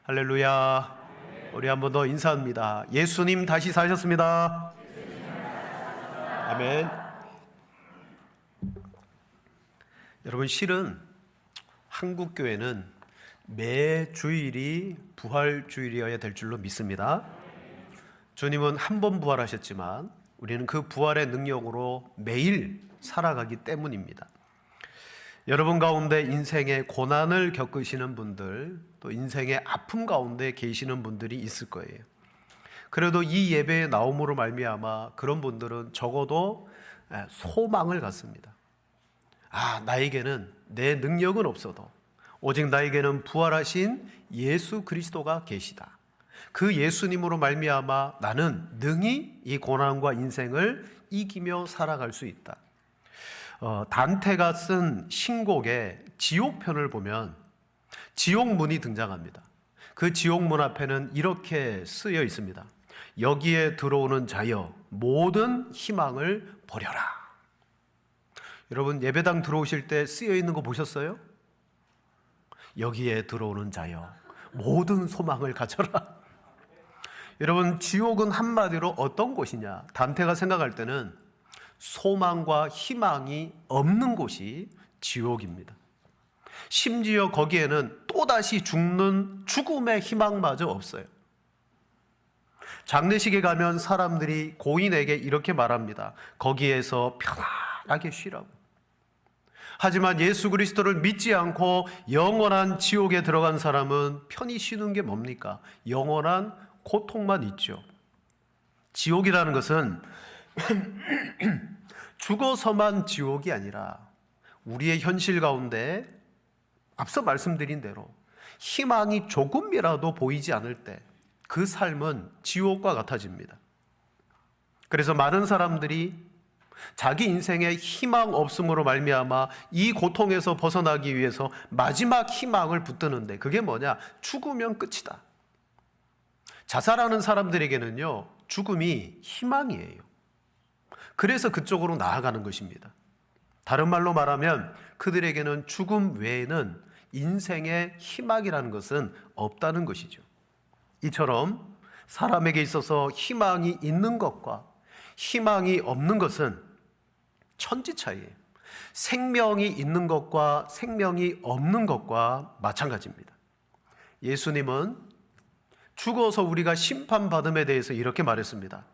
할렐루야. 우리 한 번 더 인사합니다. 예수님 다시 사셨습니다. 아멘. 여러분, 실은 한국 교회는 매 주일이 부활 주일이어야 될 줄로 믿습니다. 주님은 한 번 부활하셨지만 우리는 그 부활의 능력으로 매일 살아가기 때문입니다. 여러분 가운데 인생의 고난을 겪으시는 분들, 또 인생의 아픔 가운데 계시는 분들이 있을 거예요. 그래도 이 예배에 나옴으로 말미암아 그런 분들은 적어도 소망을 갖습니다. 나에게는 내 능력은 없어도 오직 나에게는 부활하신 예수 그리스도가 계시다. 그 예수님으로 말미암아 나는 능히 이 고난과 인생을 이기며 살아갈 수 있다. 단테가 쓴 신곡의 지옥편을 보면 지옥문이 등장합니다. 그 지옥문 앞에는 이렇게 쓰여 있습니다. 여기에 들어오는 자여 모든 희망을 버려라. 여러분, 예배당 들어오실 때 쓰여 있는 거 보셨어요? 여기에 들어오는 자여 모든 소망을 가져라. 여러분, 지옥은 한마디로 어떤 곳이냐? 단테가 생각할 때는 소망과 희망이 없는 곳이 지옥입니다. 심지어 거기에는 또다시 죽는 죽음의 희망마저 없어요. 장례식에 가면 사람들이 고인에게 이렇게 말합니다. 거기에서 편안하게 쉬라고. 하지만 예수 그리스도를 믿지 않고 영원한 지옥에 들어간 사람은 편히 쉬는 게 뭡니까? 영원한 고통만 있죠. 지옥이라는 것은 죽어서만 지옥이 아니라 우리의 현실 가운데 앞서 말씀드린 대로 희망이 조금이라도 보이지 않을 때 그 삶은 지옥과 같아집니다. 그래서 많은 사람들이 자기 인생에 희망 없음으로 말미암아 이 고통에서 벗어나기 위해서 마지막 희망을 붙드는데 그게 뭐냐? 죽으면 끝이다. 자살하는 사람들에게는요, 죽음이 희망이에요. 그래서 그쪽으로 나아가는 것입니다. 다른 말로 말하면 그들에게는 죽음 외에는 인생의 희망이라는 것은 없다는 것이죠. 이처럼 사람에게 있어서 희망이 있는 것과 희망이 없는 것은 천지 차이예요. 생명이 있는 것과 생명이 없는 것과 마찬가지입니다. 예수님은 죽어서 우리가 심판받음에 대해서 이렇게 말했습니다.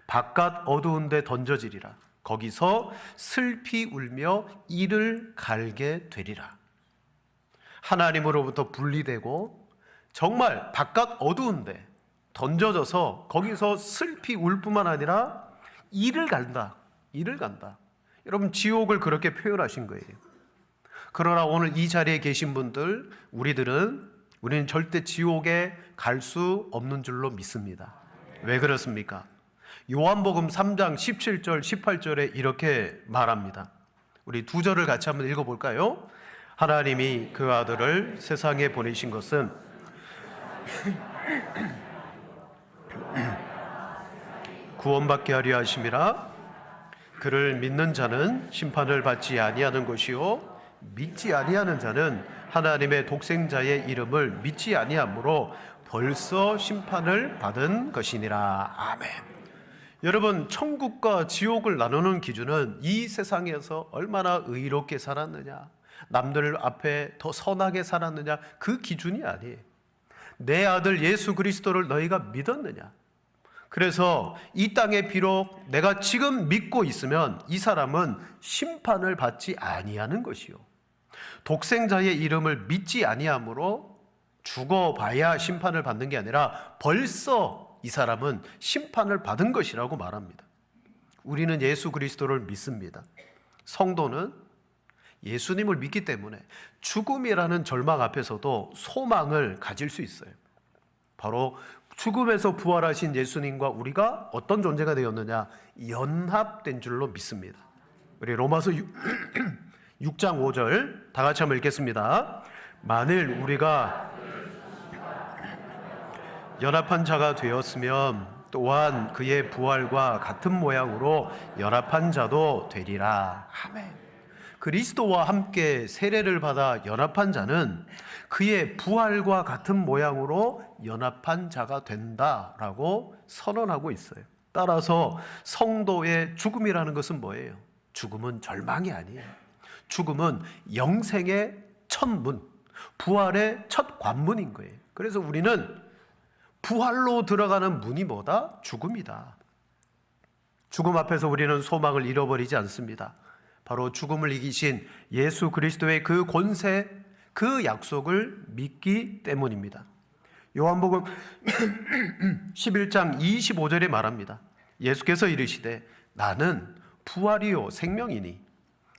바깥 어두운 데 던져지리라. 거기서 슬피 울며 이를 갈게 되리라. 하나님으로부터 분리되고 정말 바깥 어두운 데 던져져서 거기서 슬피 울 뿐만 아니라 이를 간다. 이를 간다. 여러분, 지옥을 그렇게 표현하신 거예요. 그러나 오늘 이 자리에 계신 분들, 우리는 절대 지옥에 갈 수 없는 줄로 믿습니다. 왜 그렇습니까? 요한복음 3장 17절 18절에 이렇게 말합니다. 우리 두 절을 같이 한번 읽어볼까요? 하나님이 그 아들을 세상에 보내신 것은 구원받게 하려 하심이라. 그를 믿는 자는 심판을 받지 아니하는 것이요 믿지 아니하는 자는 하나님의 독생자의 이름을 믿지 아니하므로 벌써 심판을 받은 것이니라. 아멘. 여러분, 천국과 지옥을 나누는 기준은 이 세상에서 얼마나 의롭게 살았느냐, 남들 앞에 더 선하게 살았느냐, 그 기준이 아니에요. 내 아들 예수 그리스도를 너희가 믿었느냐. 그래서 이 땅에 비록 내가 지금 믿고 있으면 이 사람은 심판을 받지 아니하는 것이요 독생자의 이름을 믿지 아니하므로 죽어봐야 심판을 받는 게 아니라 벌써 이 사람은 심판을 받은 것이라고 말합니다. 우리는 예수 그리스도를 믿습니다. 성도는 예수님을 믿기 때문에 죽음이라는 절망 앞에서도 소망을 가질 수 있어요. 바로 죽음에서 부활하신 예수님과 우리가 어떤 존재가 되었느냐? 연합된 줄로 믿습니다. 우리 로마서 6장 5절 다 같이 한번 읽겠습니다. 만일 우리가 연합한 자가 되었으면 또한 그의 부활과 같은 모양으로 연합한 자도 되리라. 아멘. 그리스도와 함께 세례를 받아 연합한 자는 그의 부활과 같은 모양으로 연합한 자가 된다라고 선언하고 있어요. 따라서 성도의 죽음이라는 것은 뭐예요? 죽음은 절망이 아니에요. 죽음은 영생의 첫 문, 부활의 첫 관문인 거예요. 그래서 우리는 부활로 들어가는 문이 뭐다? 죽음이다. 죽음 앞에서 우리는 소망을 잃어버리지 않습니다. 바로 죽음을 이기신 예수 그리스도의 그 권세, 그 약속을 믿기 때문입니다. 요한복음 11장 25절에 말합니다. 예수께서 이르시되 나는 부활이요 생명이니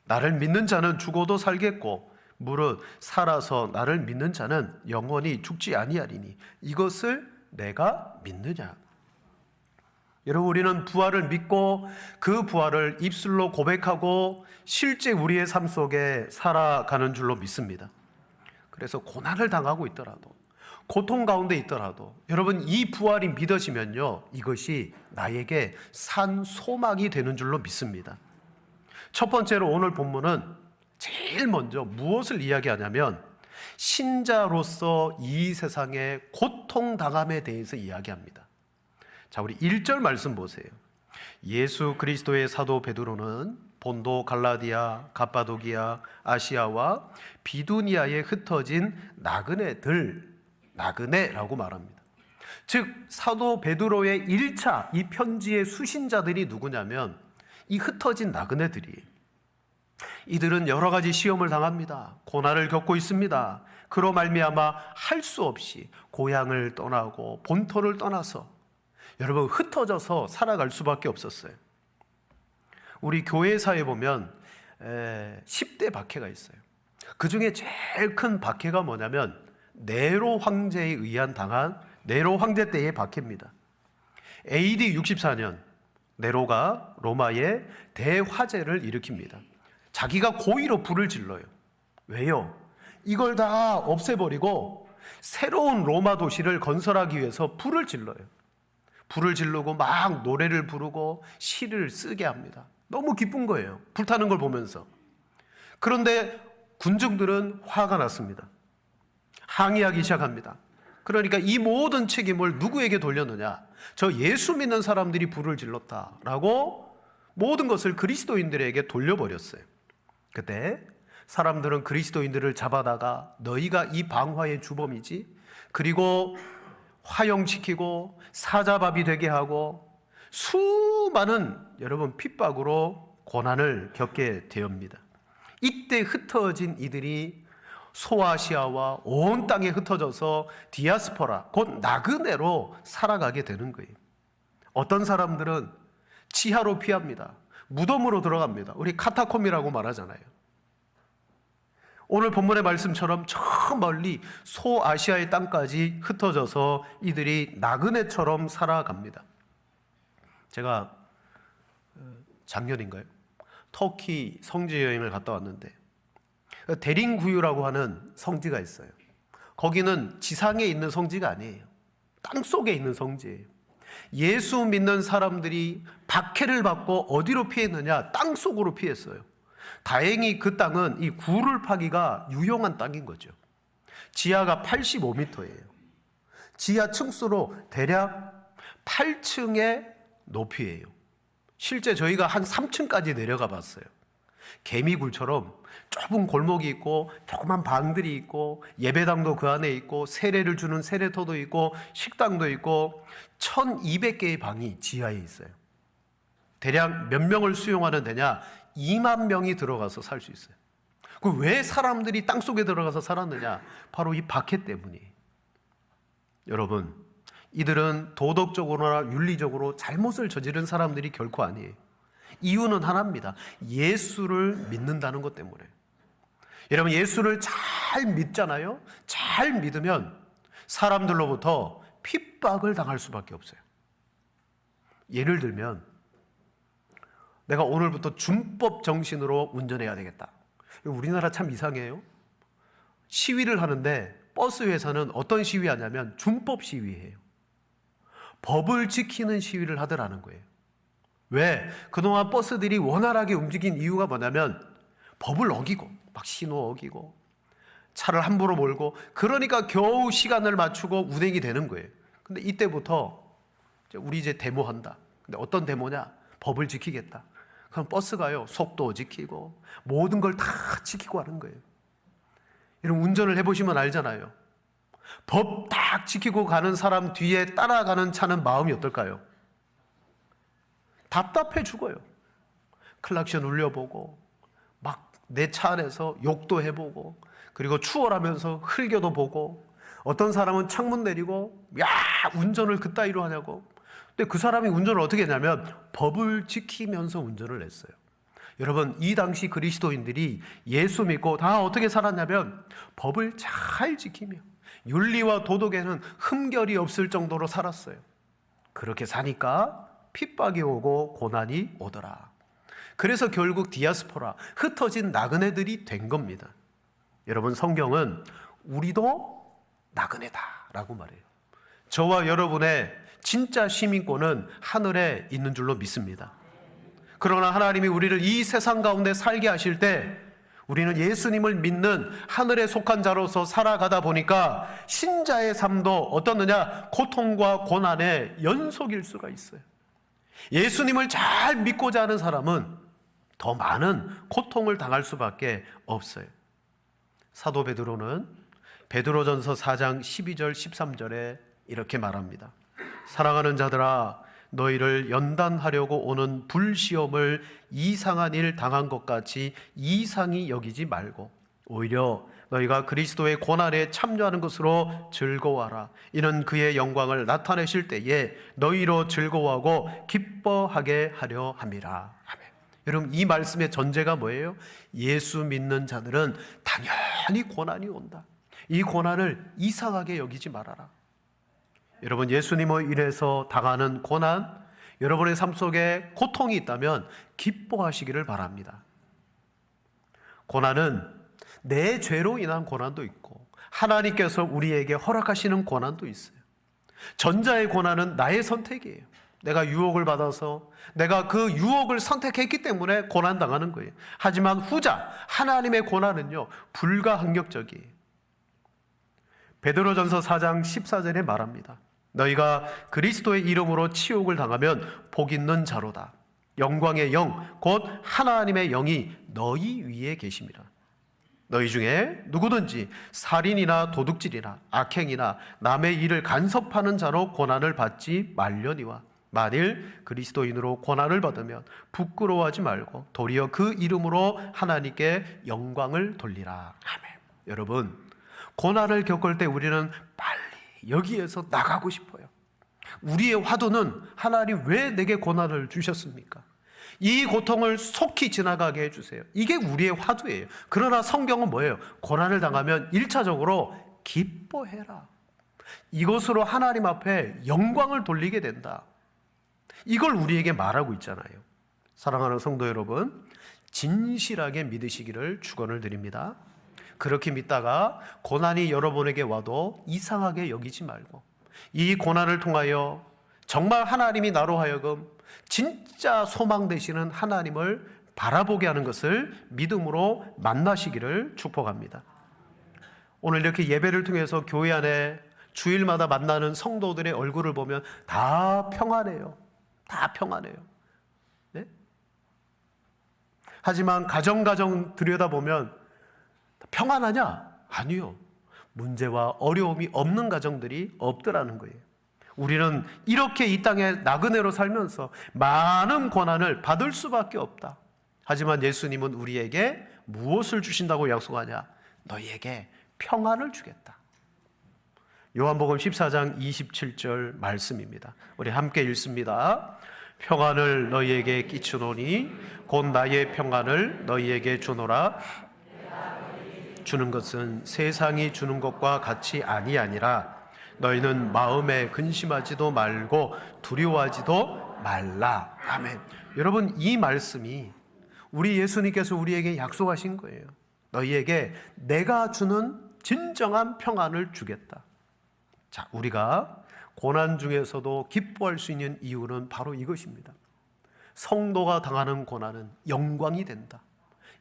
나를 믿는 자는 죽어도 살겠고 무릇 살아서 나를 믿는 자는 영원히 죽지 아니하리니 이것을 내가 믿느냐. 여러분, 우리는 부활을 믿고 그 부활을 입술로 고백하고 실제 우리의 삶 속에 살아가는 줄로 믿습니다. 그래서 고난을 당하고 있더라도, 고통 가운데 있더라도 여러분, 이 부활이 믿어지면요, 이것이 나에게 산 소망이 되는 줄로 믿습니다. 첫 번째로 오늘 본문은 제일 먼저 무엇을 이야기하냐면 신자로서 이 세상의 고통당함에 대해서 이야기합니다. 자, 우리 1절 말씀 보세요. 예수 그리스도의 사도 베드로는 본도, 갈라디아, 갑바도기아, 아시아와 비두니아에 흩어진 나그네라고 말합니다. 즉 사도 베드로의 1차 이 편지의 수신자들이 누구냐면 이 흩어진 나그네들이에요. 이들은 여러 가지 시험을 당합니다. 고난을 겪고 있습니다. 그로 말미암아 할 수 없이 고향을 떠나고 본토를 떠나서 여러분 흩어져서 살아갈 수밖에 없었어요. 우리 교회사에 보면 10대 박해가 있어요. 그 중에 제일 큰 박해가 뭐냐면 네로 황제에 의한 당한 네로 황제 때의 박해입니다. AD 64년 네로가 로마에 대화재를 일으킵니다. 자기가 고의로 불을 질러요. 왜요? 이걸 다 없애버리고 새로운 로마 도시를 건설하기 위해서 불을 질러요. 불을 지르고 막 노래를 부르고 시를 쓰게 합니다. 너무 기쁜 거예요. 불타는 걸 보면서. 그런데 군중들은 화가 났습니다. 항의하기 시작합니다. 그러니까 이 모든 책임을 누구에게 돌렸느냐? 저 예수 믿는 사람들이 불을 질렀다라고 모든 것을 그리스도인들에게 돌려버렸어요. 그때 사람들은 그리스도인들을 잡아다가 너희가 이 방화의 주범이지? 그리고 화형시키고 사자밥이 되게 하고 수많은 여러분 핍박으로 고난을 겪게 되옵니다. 이때 흩어진 이들이 소아시아와 온 땅에 흩어져서 디아스포라 곧 나그네로 살아가게 되는 거예요. 어떤 사람들은 지하로 피합니다. 무덤으로 들어갑니다. 우리 카타콤이라고 말하잖아요. 오늘 본문의 말씀처럼 저 멀리 소아시아의 땅까지 흩어져서 이들이 나그네처럼 살아갑니다. 제가 작년인가요? 터키 성지 여행을 갔다 왔는데 데링구유라고 하는 성지가 있어요. 거기는 지상에 있는 성지가 아니에요. 땅속에 있는 성지예요. 예수 믿는 사람들이 박해를 받고 어디로 피했느냐? 땅속으로 피했어요. 다행히 그 땅은 이 굴을 파기가 유용한 땅인 거죠. 지하가 85m예요. 지하 층수로 대략 8층의 높이예요. 실제 저희가 한 3층까지 내려가 봤어요. 개미굴처럼 좁은 골목이 있고 조그만 방들이 있고 예배당도 그 안에 있고 세례를 주는 세례터도 있고 식당도 있고 1200개의 방이 지하에 있어요. 대략 몇 명을 수용하는 데냐? 2만 명이 들어가서 살 수 있어요. 왜 사람들이 땅속에 들어가서 살았느냐? 바로 이 박해 때문이에요. 여러분, 이들은 도덕적으로나 윤리적으로 잘못을 저지른 사람들이 결코 아니에요. 이유는 하나입니다. 예수를 믿는다는 것 때문에. 여러분, 예수를 잘 믿잖아요. 잘 믿으면 사람들로부터 핍박을 당할 수밖에 없어요. 예를 들면 내가 오늘부터 준법 정신으로 운전해야 되겠다. 우리나라 참 이상해요. 시위를 하는데 버스 회사는 어떤 시위하냐면 준법 시위해요. 법을 지키는 시위를 하더라는 거예요. 왜? 그동안 버스들이 원활하게 움직인 이유가 뭐냐면 법을 어기고 막 신호 어기고 차를 함부로 몰고, 그러니까 겨우 시간을 맞추고 운행이 되는 거예요. 근데 이때부터 우리 이제 데모한다. 근데 어떤 데모냐? 법을 지키겠다. 그럼 버스가요, 속도 지키고 모든 걸 다 지키고 하는 거예요. 이런 운전을 해보시면 알잖아요. 법 딱 지키고 가는 사람 뒤에 따라가는 차는 마음이 어떨까요? 답답해 죽어요. 클락션 울려보고 막 내 차 안에서 욕도 해보고, 그리고 추월하면서 흘겨도 보고, 어떤 사람은 창문 내리고 야 운전을 그따위로 하냐고. 근데 그 사람이 운전을 어떻게 했냐면 법을 지키면서 운전을 했어요. 여러분, 이 당시 그리스도인들이 예수 믿고 다 어떻게 살았냐면 법을 잘 지키며 윤리와 도덕에는 흠결이 없을 정도로 살았어요. 그렇게 사니까 핍박이 오고 고난이 오더라. 그래서 결국 디아스포라, 흩어진 나그네들이 된 겁니다. 여러분, 성경은 우리도 나그네다라고 말해요. 저와 여러분의 진짜 시민권은 하늘에 있는 줄로 믿습니다. 그러나 하나님이 우리를 이 세상 가운데 살게 하실 때 우리는 예수님을 믿는 하늘에 속한 자로서 살아가다 보니까 신자의 삶도 어떻느냐? 고통과 고난의 연속일 수가 있어요. 예수님을 잘 믿고자 하는 사람은 더 많은 고통을 당할 수밖에 없어요. 사도 베드로는 베드로전서 4장 12절 13절에 이렇게 말합니다. 사랑하는 자들아, 너희를 연단하려고 오는 불시험을 이상한 일 당한 것 같이 이상히 여기지 말고 오히려 너희가 그리스도의 고난에 참여하는 것으로 즐거워하라. 이는 그의 영광을 나타내실 때에 너희로 즐거워하고 기뻐하게 하려 함이라. 아멘. 여러분, 이 말씀의 전제가 뭐예요? 예수 믿는 자들은 당연히 고난이 온다. 이 고난을 이상하게 여기지 말아라. 여러분, 예수님을 인해서 당하는 고난, 여러분의 삶 속에 고통이 있다면 기뻐하시기를 바랍니다. 고난은 내 죄로 인한 고난도 있고 하나님께서 우리에게 허락하시는 고난도 있어요. 전자의 고난은 나의 선택이에요. 내가 유혹을 받아서 내가 그 유혹을 선택했기 때문에 고난당하는 거예요. 하지만 후자, 하나님의 고난은요, 불가항력적이에요. 베드로전서 4장 14절에 말합니다. 너희가 그리스도의 이름으로 치욕을 당하면 복 있는 자로다. 영광의 영, 곧 하나님의 영이 너희 위에 계심이라. 너희 중에 누구든지 살인이나 도둑질이나 악행이나 남의 일을 간섭하는 자로 고난을 받지 말려니와 만일 그리스도인으로 고난을 받으면 부끄러워하지 말고 도리어 그 이름으로 하나님께 영광을 돌리라. 아멘. 여러분, 고난을 겪을 때 우리는 빨리 여기에서 나가고 싶어요. 우리의 화두는 하나님 왜 내게 고난을 주셨습니까? 이 고통을 속히 지나가게 해주세요. 이게 우리의 화두예요. 그러나 성경은 뭐예요? 고난을 당하면 1차적으로 기뻐해라. 이것으로 하나님 앞에 영광을 돌리게 된다. 이걸 우리에게 말하고 있잖아요. 사랑하는 성도 여러분, 진실하게 믿으시기를 축원을 드립니다. 그렇게 믿다가 고난이 여러분에게 와도 이상하게 여기지 말고 이 고난을 통하여 정말 하나님이 나로 하여금 진짜 소망 되시는 하나님을 바라보게 하는 것을 믿음으로 만나시기를 축복합니다. 오늘 이렇게 예배를 통해서 교회 안에 주일마다 만나는 성도들의 얼굴을 보면 다 평안해요. 다 평안해요. 네? 하지만 가정 들여다보면 평안하냐? 아니요. 문제와 어려움이 없는 가정들이 없더라는 거예요. 우리는 이렇게 이 땅에 나그네로 살면서 많은 고난을 받을 수밖에 없다. 하지만 예수님은 우리에게 무엇을 주신다고 약속하냐? 너희에게 평안을 주겠다. 요한복음 14장 27절 말씀입니다. 우리 함께 읽습니다. 평안을 너희에게 끼치노니 곧 나의 평안을 너희에게 주노라. 주는 것은 세상이 주는 것과 같이 아니하니라. 너희는 마음에 근심하지도 말고 두려워하지도 말라. 아멘. 여러분, 이 말씀이 우리 예수님께서 우리에게 약속하신 거예요. 너희에게 내가 주는 진정한 평안을 주겠다. 자, 우리가 고난 중에서도 기뻐할 수 있는 이유는 바로 이것입니다. 성도가 당하는 고난은 영광이 된다.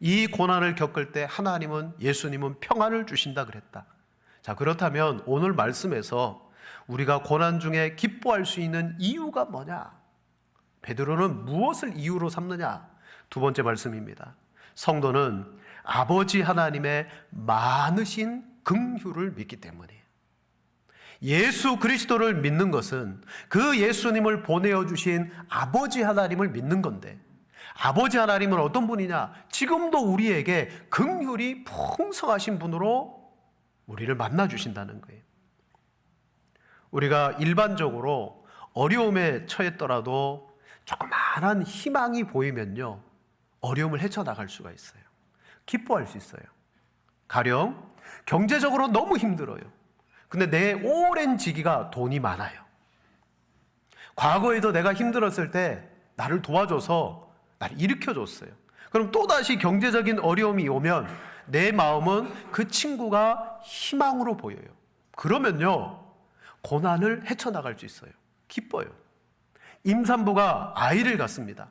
이 고난을 겪을 때 예수님은 평안을 주신다 그랬다. 자, 그렇다면 오늘 말씀에서 우리가 고난 중에 기뻐할 수 있는 이유가 뭐냐? 베드로는 무엇을 이유로 삼느냐? 두 번째 말씀입니다. 성도는 아버지 하나님의 많으신 긍휼을 믿기 때문이에요. 예수 그리스도를 믿는 것은 그 예수님을 보내어 주신 아버지 하나님을 믿는 건데, 아버지 하나님은 어떤 분이냐? 지금도 우리에게 긍휼이 풍성하신 분으로 우리를 만나 주신다는 거예요. 우리가 일반적으로 어려움에 처했더라도 조그마한 희망이 보이면요, 어려움을 헤쳐나갈 수가 있어요. 기뻐할 수 있어요. 가령 경제적으로 너무 힘들어요. 근데 내 오랜 지기가 돈이 많아요. 과거에도 내가 힘들었을 때 나를 도와줘서 나를 일으켜줬어요. 그럼 또다시 경제적인 어려움이 오면 내 마음은 그 친구가 희망으로 보여요. 그러면요, 고난을 헤쳐나갈 수 있어요. 기뻐요. 임산부가 아이를 갖습니다.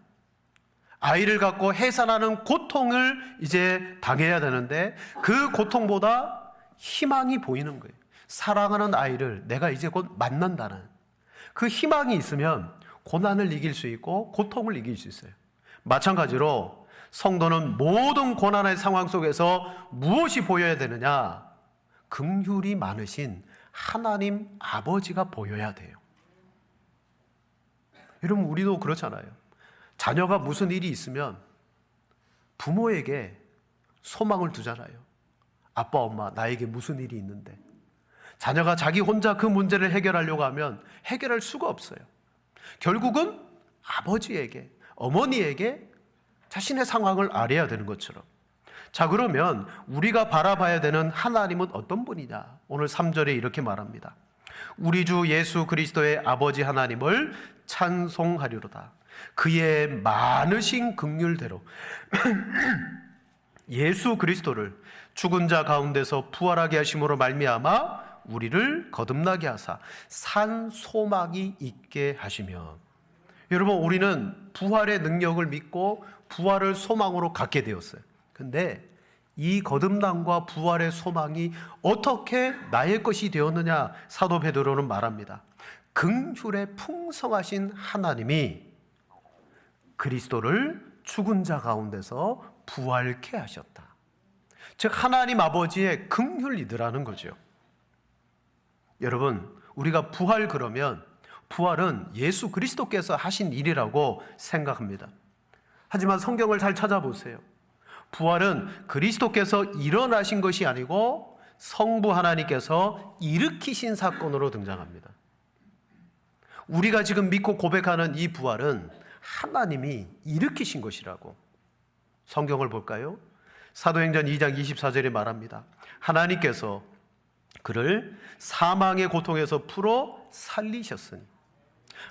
아이를 갖고 해산하는 고통을 이제 당해야 되는데 그 고통보다 희망이 보이는 거예요. 사랑하는 아이를 내가 이제 곧 만난다는 그 희망이 있으면 고난을 이길 수 있고 고통을 이길 수 있어요. 마찬가지로 성도는 모든 고난의 상황 속에서 무엇이 보여야 되느냐? 긍휼이 많으신 하나님 아버지가 보여야 돼요. 여러분, 우리도 그렇잖아요. 자녀가 무슨 일이 있으면 부모에게 소망을 두잖아요. 아빠, 엄마, 나에게 무슨 일이 있는데. 자녀가 자기 혼자 그 문제를 해결하려고 하면 해결할 수가 없어요. 결국은 아버지에게, 어머니에게 자신의 상황을 알아야 되는 것처럼. 자, 그러면 우리가 바라봐야 되는 하나님은 어떤 분이냐? 오늘 3절에 이렇게 말합니다. 우리 주 예수 그리스도의 아버지 하나님을 찬송하리로다. 그의 많으신 긍휼대로 예수 그리스도를 죽은 자 가운데서 부활하게 하심으로 말미암아 우리를 거듭나게 하사 산 소망이 있게 하시며. 여러분, 우리는 부활의 능력을 믿고 부활을 소망으로 갖게 되었어요. 근데 이 거듭남과 부활의 소망이 어떻게 나의 것이 되었느냐? 사도 베드로는 말합니다. 긍휼의 풍성하신 하나님이 그리스도를 죽은 자 가운데서 부활케 하셨다. 즉 하나님 아버지의 긍휼이더라는 거죠. 여러분, 우리가 부활 그러면 부활은 예수 그리스도께서 하신 일이라고 생각합니다. 하지만 성경을 잘 찾아보세요. 부활은 그리스도께서 일어나신 것이 아니고 성부 하나님께서 일으키신 사건으로 등장합니다. 우리가 지금 믿고 고백하는 이 부활은 하나님이 일으키신 것이라고. 성경을 볼까요? 사도행전 2장 24절에 말합니다. 하나님께서 그를 사망의 고통에서 풀어 살리셨으니.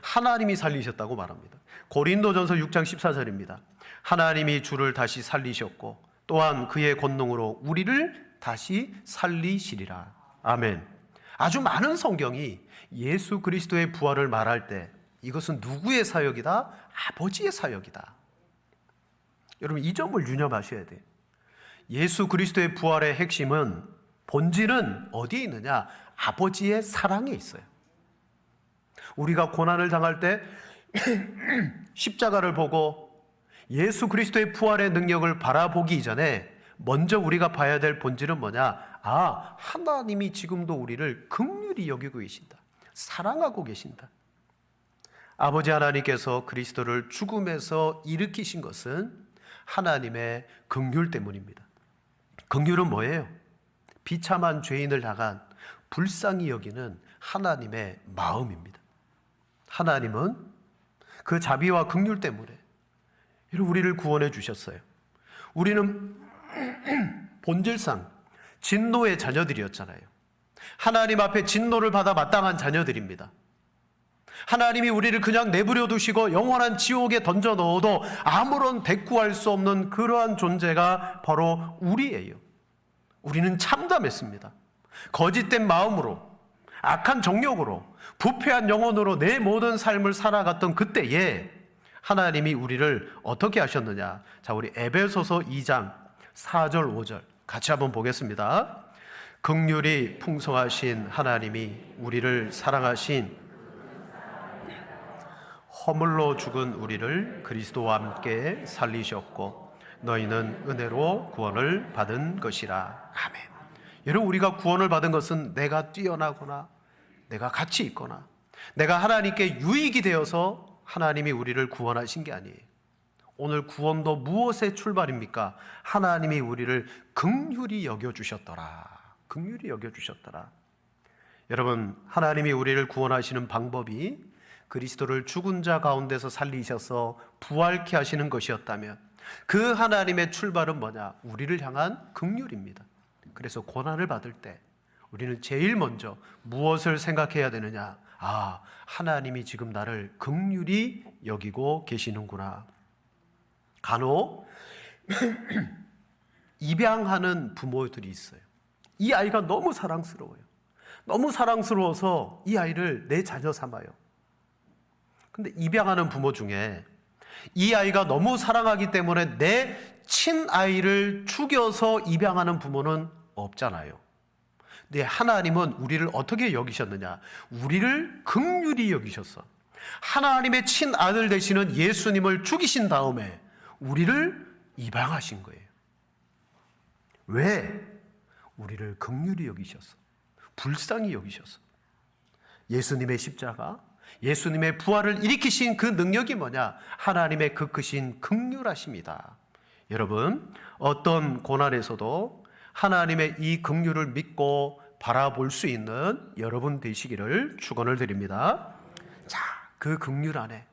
하나님이 살리셨다고 말합니다. 고린도전서 6장 14절입니다. 하나님이 주를 다시 살리셨고 또한 그의 권능으로 우리를 다시 살리시리라. 아멘. 아주 많은 성경이 예수 그리스도의 부활을 말할 때 이것은 누구의 사역이다? 아버지의 사역이다. 여러분, 이 점을 유념하셔야 돼요. 예수 그리스도의 부활의 핵심은, 본질은 어디에 있느냐? 아버지의 사랑에 있어요. 우리가 고난을 당할 때 십자가를 보고 예수 그리스도의 부활의 능력을 바라보기 이전에 먼저 우리가 봐야 될 본질은 뭐냐? 아, 하나님이 지금도 우리를 긍휼히 여기고 계신다. 사랑하고 계신다. 아버지 하나님께서 그리스도를 죽음에서 일으키신 것은 하나님의 긍휼 때문입니다. 긍휼은 뭐예요? 비참한 죄인을 당한 불쌍히 여기는 하나님의 마음입니다. 하나님은 그 자비와 긍휼 때문에 우리를 구원해 주셨어요. 우리는 본질상 진노의 자녀들이었잖아요. 하나님 앞에 진노를 받아 마땅한 자녀들입니다. 하나님이 우리를 그냥 내버려 두시고 영원한 지옥에 던져 넣어도 아무런 대꾸할 수 없는 그러한 존재가 바로 우리예요. 우리는 참담했습니다. 거짓된 마음으로, 악한 정욕으로, 부패한 영혼으로 내 모든 삶을 살아갔던 그때에 하나님이 우리를 어떻게 하셨느냐? 자, 우리 에베소서 2장 4절 5절 같이 한번 보겠습니다. 긍휼이 풍성하신 하나님이 우리를 사랑하신 허물로 죽은 우리를 그리스도와 함께 살리셨고 너희는 은혜로 구원을 받은 것이라. 아멘. 여러분, 우리가 구원을 받은 것은 내가 뛰어나거나 내가 가치 있거나 내가 하나님께 유익이 되어서 하나님이 우리를 구원하신 게 아니에요. 오늘 구원도 무엇의 출발입니까? 하나님이 우리를 긍휼히 여겨주셨더라. 긍휼히 여겨주셨더라. 여러분, 하나님이 우리를 구원하시는 방법이 그리스도를 죽은 자 가운데서 살리셔서 부활케 하시는 것이었다면 그 하나님의 출발은 뭐냐? 우리를 향한 긍휼입니다. 그래서 고난을 받을 때 우리는 제일 먼저 무엇을 생각해야 되느냐? 아, 하나님이 지금 나를 긍휼히 여기고 계시는구나. 간혹 입양하는 부모들이 있어요. 이 아이가 너무 사랑스러워요. 너무 사랑스러워서 이 아이를 내 자녀 삼아요. 근데 입양하는 부모 중에 이 아이가 너무 사랑하기 때문에 내 친아이를 죽여서 입양하는 부모는 없잖아요. 근데 하나님은 우리를 어떻게 여기셨느냐? 우리를 긍휼히 여기셨어. 하나님의 친아들 되시는 예수님을 죽이신 다음에 우리를 입양하신 거예요. 왜? 우리를 긍휼히 여기셔서, 불쌍히 여기셔서. 예수님의 십자가, 예수님의 부활을 일으키신 그 능력이 뭐냐? 하나님의 그 크신 긍휼하심이다. 여러분, 어떤 고난에서도 하나님의 이 긍휼을 믿고 바라볼 수 있는 여러분 되시기를 축원을 드립니다. 자, 그 긍휼 안에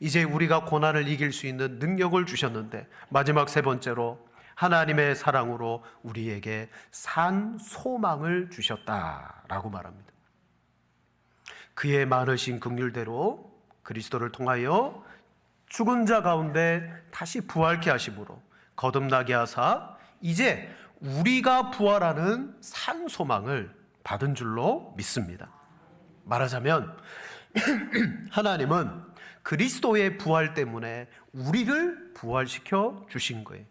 이제 우리가 고난을 이길 수 있는 능력을 주셨는데, 마지막 세 번째로 하나님의 사랑으로 우리에게 산 소망을 주셨다라고 말합니다. 그의 많으신 긍휼대로 그리스도를 통하여 죽은 자 가운데 다시 부활케 하심으로 거듭나게 하사 이제 우리가 부활하는 산 소망을 받은 줄로 믿습니다. 말하자면 하나님은 그리스도의 부활 때문에 우리를 부활시켜 주신 거예요.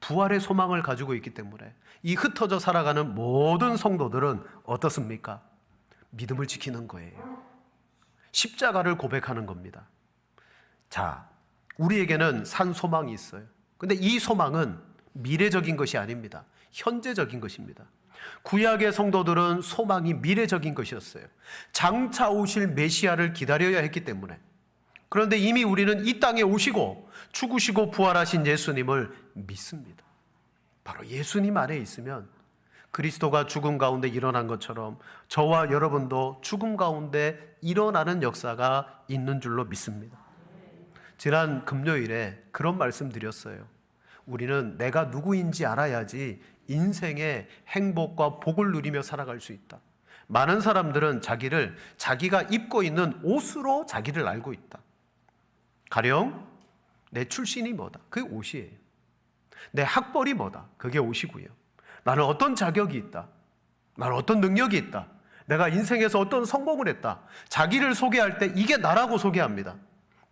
부활의 소망을 가지고 있기 때문에 이 흩어져 살아가는 모든 성도들은 어떻습니까? 믿음을 지키는 거예요. 십자가를 고백하는 겁니다. 자, 우리에게는 산 소망이 있어요. 근데 이 소망은 미래적인 것이 아닙니다. 현재적인 것입니다. 구약의 성도들은 소망이 미래적인 것이었어요. 장차 오실 메시아를 기다려야 했기 때문에. 그런데 이미 우리는 이 땅에 오시고 죽으시고 부활하신 예수님을 믿습니다. 바로 예수님 안에 있으면 그리스도가 죽음 가운데 일어난 것처럼 저와 여러분도 죽음 가운데 일어나는 역사가 있는 줄로 믿습니다. 지난 금요일에 그런 말씀 드렸어요. 우리는 내가 누구인지 알아야지 인생의 행복과 복을 누리며 살아갈 수 있다. 많은 사람들은 자기가 입고 있는 옷으로 자기를 알고 있다. 가령 내 출신이 뭐다. 그게 옷이에요. 내 학벌이 뭐다. 그게 옷이고요. 나는 어떤 자격이 있다. 나는 어떤 능력이 있다. 내가 인생에서 어떤 성공을 했다. 자기를 소개할 때 이게 나라고 소개합니다.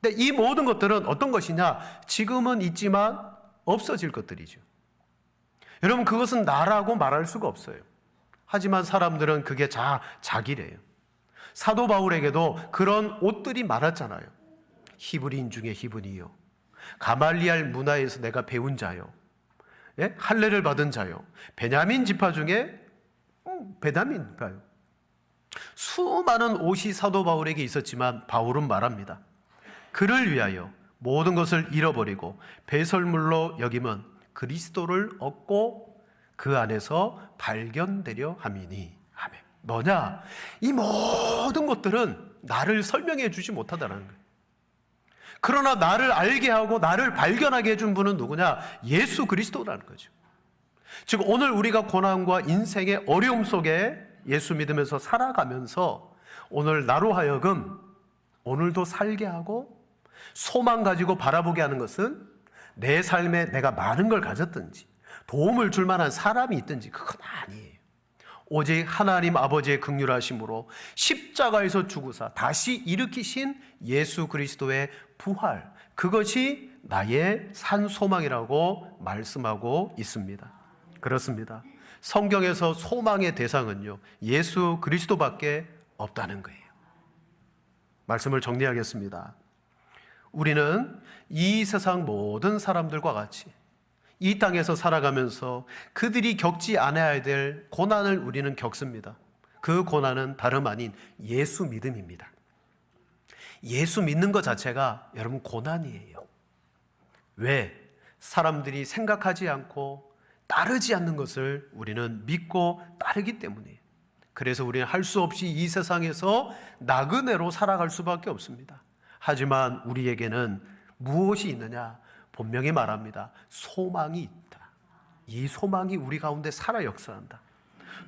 근데 이 모든 것들은 어떤 것이냐? 지금은 있지만 없어질 것들이죠. 여러분, 그것은 나라고 말할 수가 없어요. 하지만 사람들은 그게 자기래요. 사도 바울에게도 그런 옷들이 많았잖아요. 히브리인 중에 히브리요, 가말리알 문화에서 내가 배운 자요, 예? 할례를 받은 자요, 베냐민 지파 중에 베냐민 지파요. 수많은 옷이 사도 바울에게 있었지만 바울은 말합니다. 그를 위하여 모든 것을 잃어버리고 배설물로 여김은 그리스도를 얻고 그 안에서 발견되려 함이니. 아멘. 뭐냐? 이 모든 것들은 나를 설명해 주지 못하다는 거예요. 그러나 나를 알게 하고 나를 발견하게 해준 분은 누구냐? 예수 그리스도라는 거죠. 즉 오늘 우리가 고난과 인생의 어려움 속에 예수 믿으면서 살아가면서 오늘 나로 하여금 오늘도 살게 하고 소망 가지고 바라보게 하는 것은 내 삶에 내가 많은 걸 가졌든지 도움을 줄 만한 사람이 있든지 그건 아니에요. 오직 하나님 아버지의 긍휼하심으로 십자가에서 죽으사 다시 일으키신 예수 그리스도의 부활, 그것이 나의 산 소망이라고 말씀하고 있습니다. 그렇습니다. 성경에서 소망의 대상은요, 예수 그리스도밖에 없다는 거예요. 말씀을 정리하겠습니다. 우리는 이 세상 모든 사람들과 같이 이 땅에서 살아가면서 그들이 겪지 않아야 될 고난을 우리는 겪습니다. 그 고난은 다름 아닌 예수 믿음입니다. 예수 믿는 것 자체가 여러분 고난이에요. 왜? 사람들이 생각하지 않고 따르지 않는 것을 우리는 믿고 따르기 때문이에요. 그래서 우리는 할 수 없이 이 세상에서 나그네로 살아갈 수밖에 없습니다. 하지만 우리에게는 무엇이 있느냐? 분명히 말합니다. 소망이 있다. 이 소망이 우리 가운데 살아 역사한다.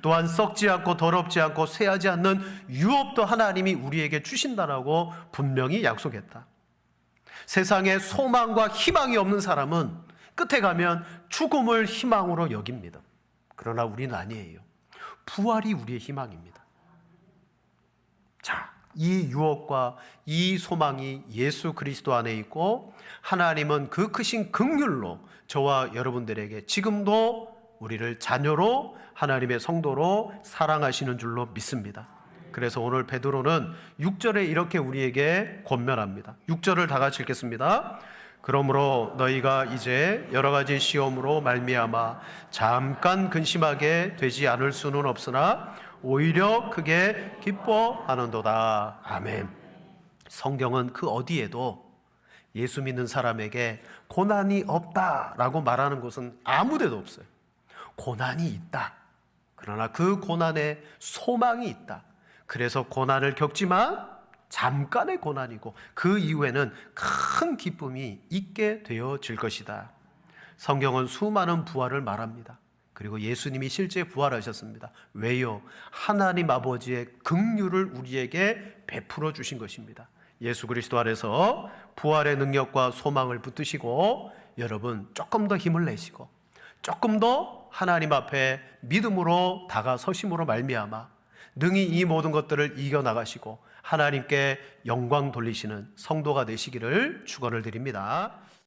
또한 썩지 않고 더럽지 않고 쇠하지 않는 유업도 하나님이 우리에게 주신다라고 분명히 약속했다. 세상에 소망과 희망이 없는 사람은 끝에 가면 죽음을 희망으로 여깁니다. 그러나 우리는 아니에요. 부활이 우리의 희망입니다. 자, 이 유업과 이 소망이 예수 그리스도 안에 있고 하나님은 그 크신 긍휼로 저와 여러분들에게 지금도 우리를 자녀로 하나님의 성도로 사랑하시는 줄로 믿습니다. 그래서 오늘 베드로는 6절에 이렇게 우리에게 권면합니다. 6절을 다 같이 읽겠습니다. 그러므로 너희가 이제 여러 가지 시험으로 말미암아 잠깐 근심하게 되지 않을 수는 없으나 오히려 크게 기뻐하는도다. 아멘. 성경은 그 어디에도 예수 믿는 사람에게 고난이 없다라고 말하는 곳은 아무 데도 없어요. 고난이 있다. 그러나 그 고난에 소망이 있다. 그래서 고난을 겪지만 잠깐의 고난이고 그 이후에는 큰 기쁨이 있게 되어질 것이다. 성경은 수많은 부활을 말합니다. 그리고 예수님이 실제 부활하셨습니다. 왜요? 하나님 아버지의 긍휼을 우리에게 베풀어 주신 것입니다. 예수 그리스도 안에서 부활의 능력과 소망을 붙드시고 여러분 조금 더 힘을 내시고 조금 더 하나님 앞에 믿음으로 다가서심으로 말미암아 능히 이 모든 것들을 이겨나가시고 하나님께 영광 돌리시는 성도가 되시기를 축원을 드립니다.